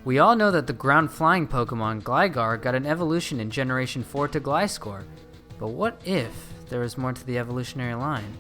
We all know that the ground-flying Pokemon Gligar got an evolution in Generation 4 to Gliscor, but what if there was more to the evolutionary line?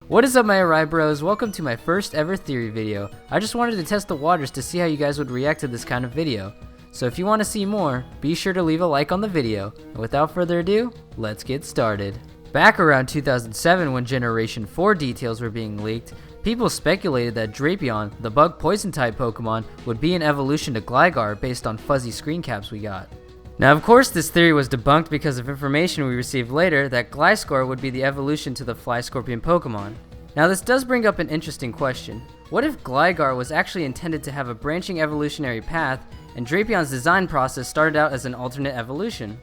What is up, my Arai bros? Welcome to my first ever theory video. I just wanted to test the waters to see how you guys would react to this kind of video. So if you want to see more, be sure to leave a like on the video. And without further ado, let's get started. Back around 2007 when Generation 4 details were being leaked, people speculated that Drapion, the bug poison type Pokemon, would be an evolution to Gligar based on fuzzy screen caps we got. Now of course this theory was debunked because of information we received later that Gliscor would be the evolution to the Fly Scorpion Pokemon. Now this does bring up an interesting question. What if Gligar was actually intended to have a branching evolutionary path and Drapion's design process started out as an alternate evolution?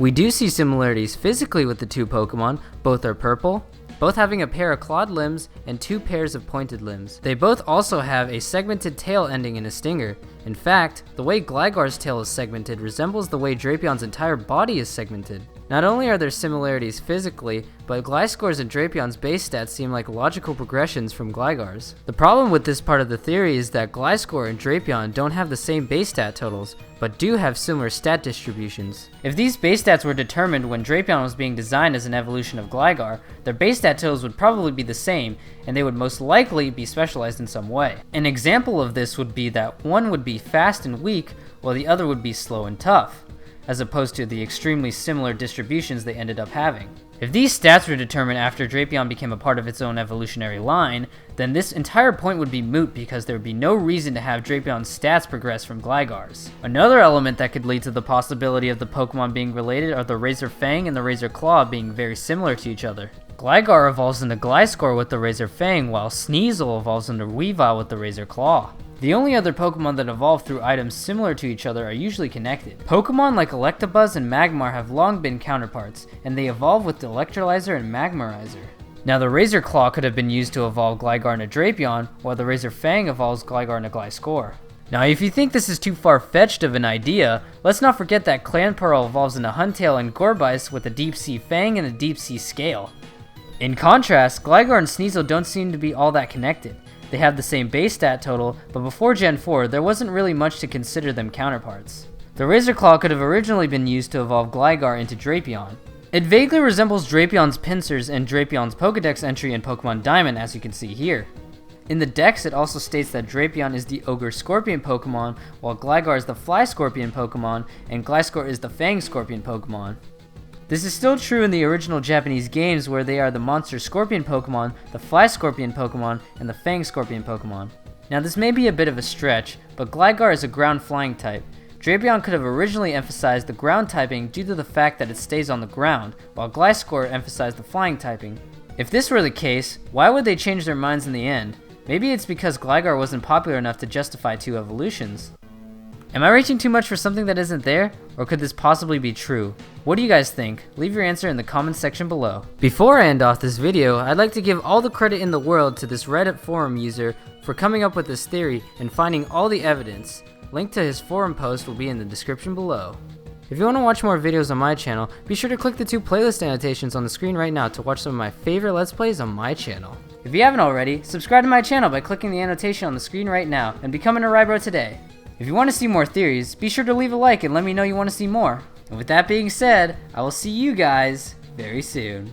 We do see similarities physically with the two Pokemon. Both are purple, both having a pair of clawed limbs and two pairs of pointed limbs. They both also have a segmented tail ending in a stinger. In fact, the way Gligar's tail is segmented resembles the way Drapion's entire body is segmented. Not only are there similarities physically, but Gliscor's and Drapion's base stats seem like logical progressions from Gligar's. The problem with this part of the theory is that Gliscor and Drapion don't have the same base stat totals, but do have similar stat distributions. If these base stats were determined when Drapion was being designed as an evolution of Gligar, their base stat totals would probably be the same, and they would most likely be specialized in some way. An example of this would be that one would be fast and weak, while the other would be slow and tough, as opposed to the extremely similar distributions they ended up having. If these stats were determined after Drapion became a part of its own evolutionary line, then this entire point would be moot because there would be no reason to have Drapion's stats progress from Gligar's. Another element that could lead to the possibility of the Pokemon being related are the Razor Fang and the Razor Claw being very similar to each other. Gligar evolves into Gliscor with the Razor Fang, while Sneasel evolves into Weavile with the Razor Claw. The only other Pokemon that evolve through items similar to each other are usually connected. Pokemon like Electabuzz and Magmar have long been counterparts, and they evolve with the Electrolyzer and Magmarizer. Now the Razor Claw could have been used to evolve Gligar into Drapion, while the Razor Fang evolves Gligar into Gliscor. Now if you think this is too far-fetched of an idea, let's not forget that Clanpearl evolves into Huntail and Gourgeist with a Deep Sea Fang and a Deep Sea Scale. In contrast, Gligar and Sneasel don't seem to be all that connected. They have the same base stat total, but before Gen 4, there wasn't really much to consider them counterparts. The Razor Claw could have originally been used to evolve Gligar into Drapion. It vaguely resembles Drapion's pincers and Drapion's Pokedex entry in Pokemon Diamond, as you can see here. In the Dex, it also states that Drapion is the Ogre Scorpion Pokemon, while Gligar is the Fly Scorpion Pokemon, and Gliscor is the Fang Scorpion Pokemon. This is still true in the original Japanese games where they are the Monster Scorpion Pokemon, the Fly Scorpion Pokemon, and the Fang Scorpion Pokemon. Now this may be a bit of a stretch, but Gligar is a ground flying type. Drapion could have originally emphasized the ground typing due to the fact that it stays on the ground, while Gliscor emphasized the flying typing. If this were the case, why would they change their minds in the end? Maybe it's because Gligar wasn't popular enough to justify two evolutions. Am I reaching too much for something that isn't there? Or could this possibly be true? What do you guys think? Leave your answer in the comments section below. Before I end off this video, I'd like to give all the credit in the world to this Reddit forum user for coming up with this theory and finding all the evidence. Link to his forum post will be in the description below. If you want to watch more videos on my channel, be sure to click the two playlist annotations on the screen right now to watch some of my favorite Let's Plays on my channel. If you haven't already, subscribe to my channel by clicking the annotation on the screen right now and become an Arai bro today. If you want to see more theories, be sure to leave a like and let me know you want to see more. And with that being said, I will see you guys very soon.